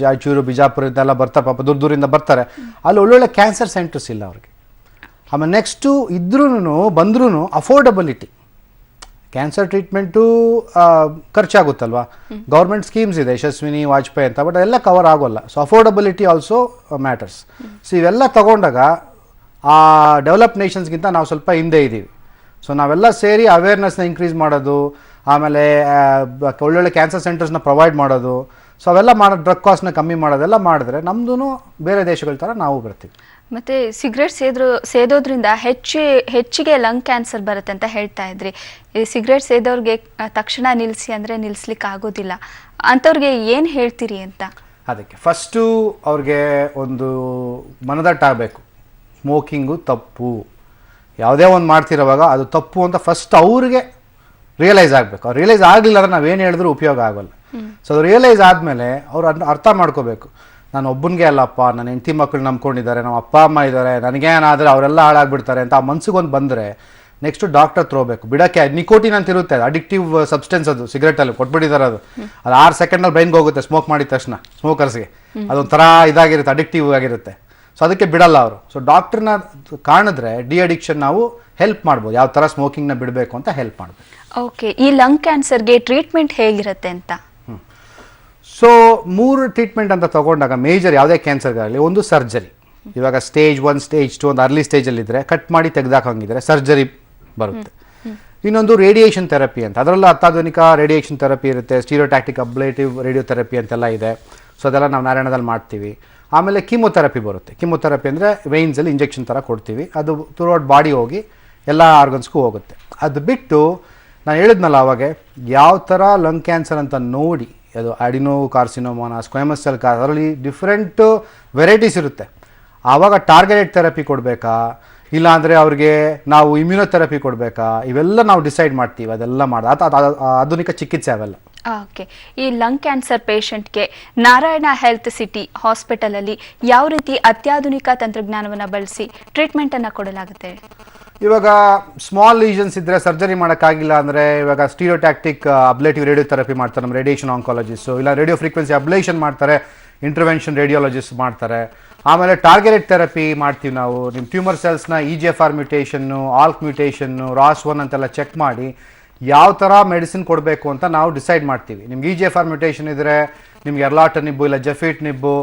ರಾಯಚೂರು, ಬಿಜಾಪುರದೆಲ್ಲ ಬರ್ತಾರೆ, ಪಾಪ ದೂರದಿಂದ ಬರ್ತಾರೆ, ಅಲ್ಲಿ ಒಳ್ಳೊಳ್ಳೆ ಕ್ಯಾನ್ಸರ್ ಸೆಂಟರ್ಸ್ ಇಲ್ಲ ಅವ್ರಿಗೆ. ಆಮೇಲೆ ನೆಕ್ಸ್ಟು ಇದ್ರೂ ಬಂದ್ರೂ ಅಫೋರ್ಡಬಿಲಿಟಿ, ಕ್ಯಾನ್ಸರ್ ಟ್ರೀಟ್ಮೆಂಟು ಖರ್ಚಾಗುತ್ತಲ್ವ. ಗೌರ್ಮೆಂಟ್ ಸ್ಕೀಮ್ಸ್ ಇದೆ, ಯಶಸ್ವಿನಿ, ವಾಜಪೇಯಿ ಅಂತ, ಬಟ್ ಅದೆಲ್ಲ ಕವರ್ ಆಗೋಲ್ಲ. So affordability also matters. So ಇವೆಲ್ಲ ತಗೊಂಡಾಗ ಆ ಡೆವಲಪ್ ನೇಷನ್ಸ್ಗಿಂತ ನಾವು ಸ್ವಲ್ಪ ಹಿಂದೆ ಇದ್ದೀವಿ. ಸೊ ನಾವೆಲ್ಲ ಸೇರಿ ಅವೇರ್ನೆಸ್ನ ಇನ್ಕ್ರೀಸ್ ಮಾಡೋದು, ಆಮೇಲೆ ಒಳ್ಳೊಳ್ಳೆ ಕ್ಯಾನ್ಸರ್ ಸೆಂಟರ್ಸ್ನ ಪ್ರೊವೈಡ್ ಮಾಡೋದು, ಸೊ ಅವೆಲ್ಲ ಮಾಡೋ, ಡ್ರಗ್ ಕಾಸ್ಟ್ನ ಕಮ್ಮಿ ಮಾಡೋದೆಲ್ಲ ಮಾಡಿದ್ರೆ ನಮ್ಮದು ಬೇರೆ ದೇಶಗಳ ಥರ ನಾವು ಬರ್ತೀವಿ. ಮತ್ತು ಸಿಗರೇಟ್ ಸೇದೋದ್ರಿಂದ ಹೆಚ್ಚಿಗೆ ಲಂಗ್ ಕ್ಯಾನ್ಸರ್ ಬರುತ್ತೆ ಅಂತ ಹೇಳ್ತಾ ಇದ್ರಿ. ಈ ಸಿಗರೇಟ್ ಸೇದೋರಿಗೆ ತಕ್ಷಣ ನಿಲ್ಲಿಸಿ ಅಂದರೆ ನಿಲ್ಲಿಸ್ಲಿಕ್ಕೆ ಆಗೋದಿಲ್ಲ, ಅಂಥವ್ರಿಗೆ ಏನು ಹೇಳ್ತೀರಿ ಅಂತ? ಅದಕ್ಕೆ ಫಸ್ಟು ಅವ್ರಿಗೆ ಒಂದು ಮನದಟ್ಟಾಗಬೇಕು, ಸ್ಮೋಕಿಂಗು ತಪ್ಪು. ಯಾವುದೇ ಒಂದು ಮಾಡ್ತಿರೋವಾಗ ಅದು ತಪ್ಪು ಅಂತ ಫಸ್ಟ್ ಅವ್ರಿಗೆ ರಿಯಲೈಸ್ ಆಗಬೇಕು. ಅವ್ರು ರಿಯಲೈಸ್ ಆಗಲಿಲ್ಲ ಅಂದ್ರೆ ನಾವೇನು ಹೇಳಿದ್ರೂ ಉಪಯೋಗ ಆಗೋಲ್ಲ. ಸೊ ಅದು ರಿಯಲೈಸ್ ಆದಮೇಲೆ ಅವ್ರು ಅರ್ಥ ಮಾಡ್ಕೋಬೇಕು, ನಾನು ಒಬ್ಬನಿಗೆ ಅಲ್ಲಪ್ಪ, ನನ್ನ ಹೆಂಡತಿ ಮಕ್ಕಳು ನಂಬ್ಕೊಂಡಿದ್ದಾರೆ, ನಮ್ಮ ಅಪ್ಪ ಅಮ್ಮ ಇದ್ದಾರೆ, ನನಗೇನಾದರೆ ಅವರೆಲ್ಲ ಹಾಳಾಗ್ಬಿಡ್ತಾರೆ ಅಂತ ಆ ಮನ್ಸಿಗೊಂದು ಬಂದರೆ ನೆಕ್ಸ್ಟು ಡಾಕ್ಟರ್ ತಗೋಬೇಕು. ಬಿಡೋಕ್ಕೆ ನಿಕೋಟಿನ್ ಅಂತ ಇರುತ್ತೆ, ಅಡಿಕ್ಟಿವ್ ಸಬ್ಸ್ಟೆನ್ಸ್, ಅದು ಸಿಗರೇಟಲ್ಲಿ ಕೊಟ್ಬಿಟ್ಟಿದ್ದಾರೆ. ಅದು 6 ಸೆಕೆಂಡಲ್ಲಿ ಬ್ರೈನ್ಗೆ ಹೋಗುತ್ತೆ ಸ್ಮೋಕ್ ಮಾಡಿದ ತಕ್ಷಣ. ಸ್ಮೋಕರ್ಸ್ಗೆ ಅದೊಂಥರ ಇದಾಗಿರುತ್ತೆ, ಅಡಿಕ್ಟಿವ್ ಆಗಿರುತ್ತೆ. ಸೊ ಅದಕ್ಕೆ ಬಿಡಲ್ಲ ಅವರು. ಸೊ ಡಾಕ್ಟ್ರನ್ನ ಕಾಣಿದ್ರೆ ಡಿ ಅಡಿಕ್ಷನ್ ನಾವು ಹೆಲ್ಪ್ ಮಾಡ್ಬೋದು, ಯಾವ ಥರ ಸ್ಮೋಕಿಂಗ್ನ ಬಿಡಬೇಕು ಅಂತ ಹೆಲ್ಪ್ ಮಾಡ್ಬೋದು. ಓಕೆ, ಈ ಲಂಗ್ ಕ್ಯಾನ್ಸರ್ಗೆ ಟ್ರೀಟ್ಮೆಂಟ್ ಹೇಗಿರುತ್ತೆ ಅಂತ? ಸೊ 3 ಟ್ರೀಟ್ಮೆಂಟ್ ಅಂತ ತೊಗೊಂಡಾಗ ಮೇಜರ್ ಯಾವುದೇ ಕ್ಯಾನ್ಸರ್ಗಾಗಲಿ, ಒಂದು ಸರ್ಜರಿ. ಇವಾಗ ಸ್ಟೇಜ್ 1, ಸ್ಟೇಜ್ 2, ಒಂದು ಅರ್ಲಿ ಸ್ಟೇಜಲ್ಲಿದ್ದರೆ ಕಟ್ ಮಾಡಿ ತೆಗೆದಾಕಂಗಿದ್ರೆ ಸರ್ಜರಿ ಬರುತ್ತೆ. ಇನ್ನೊಂದು ರೇಡಿಯೇಷನ್ ಥೆರಪಿ ಅಂತ, ಅದರಲ್ಲೂ ಅತ್ಯಾಧುನಿಕ ರೇಡಿಯೇಷನ್ ಥೆರಪಿ ಇರುತ್ತೆ, ಸ್ಟೀರಿಯೋಟ್ಯಾಕ್ಟಿಕ್ ಅಬ್ಲೇಟಿವ್ ರೇಡಿಯೋಥೆರಪಿ ಅಂತೆಲ್ಲ ಇದೆ. ಸೊ ಅದೆಲ್ಲ ನಾವು ನಾರಾಯಣದಲ್ಲಿ ಮಾಡ್ತೀವಿ. ಆಮೇಲೆ ಕೀಮೊಥೆರಪಿ ಬರುತ್ತೆ. ಕೀಮೊಥೆರಪಿ ಅಂದರೆ ವೇನ್ಸಲ್ಲಿ ಇಂಜೆಕ್ಷನ್ ಥರ ಕೊಡ್ತೀವಿ, ಅದು ಥ್ರೂಔಟ್ ಬಾಡಿ ಹೋಗಿ ಎಲ್ಲ ಆರ್ಗನ್ಸ್ಗೂ ಹೋಗುತ್ತೆ. ಅದು ಬಿಟ್ಟು ನಾನು ಹೇಳಿದ್ನಲ್ಲ ಅವಾಗ, ಯಾವ ಥರ ಲಂಗ್ ಕ್ಯಾನ್ಸರ್ ಅಂತ ನೋಡಿ, ಅದು ಅಡಿನೋ ಕಾರ್ಸಿನೋಮೋನಾ, ಸ್ಕ್ವೇಮಸ್ ಸೆಲ್ ಅದರಲ್ಲಿ ಡಿಫ್ರೆಂಟ್ ವೆರೈಟೀಸ್ ಇರುತ್ತೆ. ಆವಾಗ ಟಾರ್ಗೆಟೆಡ್ ಥೆರಪಿ ಕೊಡಬೇಕಾ, ಇಲ್ಲಾಂದರೆ ಅವ್ರಿಗೆ ನಾವು ಇಮ್ಯುನೋಥೆರಪಿ ಕೊಡಬೇಕಾ, ಇವೆಲ್ಲ ನಾವು ಡಿಸೈಡ್ ಮಾಡ್ತೀವಿ. ಅದೆಲ್ಲ ಆಧುನಿಕ ಚಿಕಿತ್ಸೆ ಅವೆಲ್ಲ. ಓಕೆ, ಈ ಲಂಗ್ ಕ್ಯಾನ್ಸರ್ ಪೇಷಂಟ್ಗೆ ನಾರಾಯಣ ಹೆಲ್ತ್ ಸಿಟಿ ಹಾಸ್ಪಿಟಲಲ್ಲಿ ಯಾವ ರೀತಿ ಅತ್ಯಾಧುನಿಕ ತಂತ್ರಜ್ಞಾನವನ್ನು ಬಳಸಿ ಟ್ರೀಟ್ಮೆಂಟನ್ನು ಕೊಡಲಾಗುತ್ತೆ? ಇವಾಗ ಸ್ಮಾಲ್ ಲೀಷನ್ಸ್ ಇದ್ದರೆ ಸರ್ಜರಿ ಮಾಡೋಕ್ಕಾಗಿಲ್ಲ ಅಂದರೆ ಇವಾಗ ಸ್ಟೀರಿಯೋಟ್ಯಾಕ್ಟಿಕ್ ಅಬ್ಲೇಟಿವ್ ರೇಡಿಯೋಥೆರಪಿ ಮಾಡ್ತಾರೆ ನಮ್ಮ ರೇಡಿಯೇಷನ್ ಆಂಕಾಲಜಿಸ್ಟು, ಇಲ್ಲ ರೇಡಿಯೋ ಫ್ರೀಕ್ವೆನ್ಸಿ ಅಬ್ಲೇಷನ್ ಮಾಡ್ತಾರೆ ಇಂಟರ್ವೆನ್ಷನ್ ರೇಡಿಯಾಲಜಿಸ್ಟ್ ಮಾಡ್ತಾರೆ. ಆಮೇಲೆ ಟಾರ್ಗೆಟೆಡ್ ಥೆರಪಿ ಮಾಡ್ತೀವಿ ನಾವು. ನಿಮ್ಮ ಟ್ಯೂಮರ್ ಸೆಲ್ಸ್ನ EGFR ಮ್ಯೂಟೇಷನ್ನು, ಆಲ್ಕ್ ಮ್ಯೂಟೇಷನ್ನು, ROS1 ಅಂತೆಲ್ಲ ಚೆಕ್ ಮಾಡಿ ಯಾವ ಥರ ಮೆಡಿಸಿನ್ ಕೊಡಬೇಕು ಅಂತ ನಾವು ಡಿಸೈಡ್ ಮಾಡ್ತೀವಿ. ನಿಮ್ಗೆ EGFR ಮ್ಯೂಟೇಷನ್ ಇದ್ದರೆ ನಿಮ್ಗೆ ಎರ್ಲಾಟನಿಬ್ಬು, ಇಲ್ಲ ಜೆಫಿಟ್ನಿಬ್ಬು,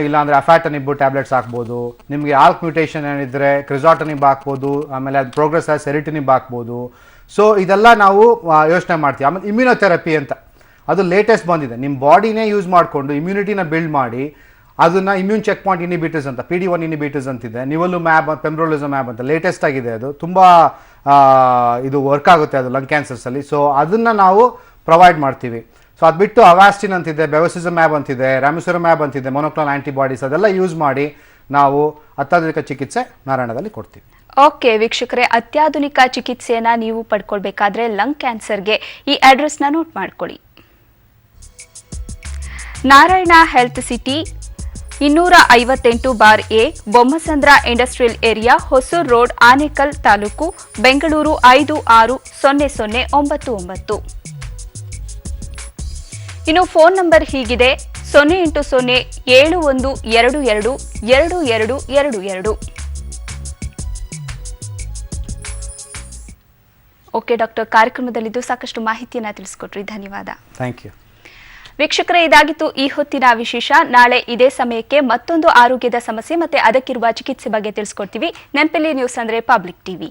ಇಲ್ಲಾಂದರೆ ಅಫ್ಯಾಟನಿಬ್ಬು ಟ್ಯಾಬ್ಲೆಟ್ಸ್ ಹಾಕ್ಬೋದು. ನಿಮಗೆ ಆಲ್ಕ್ ಮ್ಯೂಟೇಷನ್ ಏನಿದ್ರೆ ಕ್ರಿಸಾಟನಿಬ್ ಹಾಕ್ಬೋದು, ಆಮೇಲೆ ಅದು ಪ್ರೋಗ್ರೆಸ್ ಆಗಿ ಸೆರಿಟನಿಬ್ ಹಾಕ್ಬೋದು. ಸೊ ಇದೆಲ್ಲ ನಾವು ಯೋಚನೆ ಮಾಡ್ತೀವಿ. ಆಮೇಲೆ ಇಮ್ಯುನೋಥೆರಪಿ ಅಂತ, ಅದು ಲೇಟೆಸ್ಟ್ ಬಂದಿದೆ. ನಿಮ್ಮ ಬಾಡಿನೇ ಯೂಸ್ ಮಾಡಿಕೊಂಡು ಇಮ್ಯುನಿಟಿನ ಬಿಲ್ಡ್ ಮಾಡಿ ಅದನ್ನು ಇಮ್ಯೂನ್ ಚೆಕ್ ಪಾಯಿಂಟ್ ಇನಿಬಿಟರ್ಸ್ ಅಂತ, PD-1 ಇನಿಬಿಟರ್ಸ್ ಅಂತಿದೆ, ನಿವಲು ಮ್ಯಾಬ್, ಪೆಮ್ಬ್ರೋಲಿಸಮ್ ಮ್ಯಾಬ್ ಅಂತ ಲೇಟೆಸ್ಟ್ ಆಗಿದೆ. ಅದು ತುಂಬ ಇದು ವರ್ಕ್ ಆಗುತ್ತೆ ಅದು ಲಂಗ್ ಕ್ಯಾನ್ಸರ್ಸಲ್ಲಿ. ಸೊ ಅದನ್ನು ನಾವು ಪ್ರೊವೈಡ್ ಮಾಡ್ತೀವಿ. ಸೊ ಅದು ಬಿಟ್ಟು ಅವಾಸ್ಟಿನ್ ಅಂತಿದೆ, ಬೆವಸಿಸಮ್ ಮ್ಯಾಬ್ ಅಂತಿದೆ, ರಾಮಿಸೋರಮ್ ಮ್ಯಾಬ್ ಅಂತಿದೆ, ಮೊನೋಕ್ಲೋನಲ್ ಆಂಟಿಬಾಡೀಸ್, ಅದೆಲ್ಲ ಯೂಸ್ ಮಾಡಿ ನಾವು ಅತ್ಯಾಧುನಿಕ ಚಿಕಿತ್ಸೆ ನಾರಾಯಣದಲ್ಲಿ ಕೊಡ್ತೀವಿ. ಓಕೆ ವೀಕ್ಷಕರೇ, ಅತ್ಯಾಧುನಿಕ ಚಿಕಿತ್ಸೆಯನ್ನು ನೀವು ಪಡ್ಕೊಳ್ಬೇಕಾದ್ರೆ ಲಂಗ್ ಕ್ಯಾನ್ಸರ್ಗೆ ಈ ಅಡ್ರೆಸ್ನ ನೋಟ್ ಮಾಡ್ಕೊಳ್ಳಿ. Narayana health city 258/A, Bommasandra industrial area, Hosur road, Anekal taluk, Bengaluru 560099. ಇನ್ನು ಫೋನ್ ನಂಬರ್ ಹೀಗಿದೆ 08071222222. ಓಕೆ ಡಾಕ್ಟರ್, ಕಾರ್ಯಕ್ರಮದಲ್ಲಿದ್ದು ಸಾಕಷ್ಟು ಮಾಹಿತಿಯನ್ನು ತಿಳಿಸಿಕೊಟ್ರಿ, ಧನ್ಯವಾದ. Thank you. ವೀಕ್ಷಕರೇ, ಇದಾಗಿತ್ತು ಈ ಹೊತ್ತಿನ ವಿಶೇಷ. ನಾಳೆ ಇದೇ ಸಮಯಕ್ಕೆ ಮತ್ತೊಂದು ಆರೋಗ್ಯದ ಸಮಸ್ಯೆ ಮತ್ತೆ ಅದಕ್ಕಿರುವ ಚಿಕಿತ್ಸೆ ಬಗ್ಗೆ ತಿಳಿಸ್ಕೊಡ್ತೀವಿ. ನೆನಪಲ್ಲಿ ನ್ಯೂಸ್ ಅಂದ್ರೆ ಪಬ್ಲಿಕ್ ಟಿವಿ.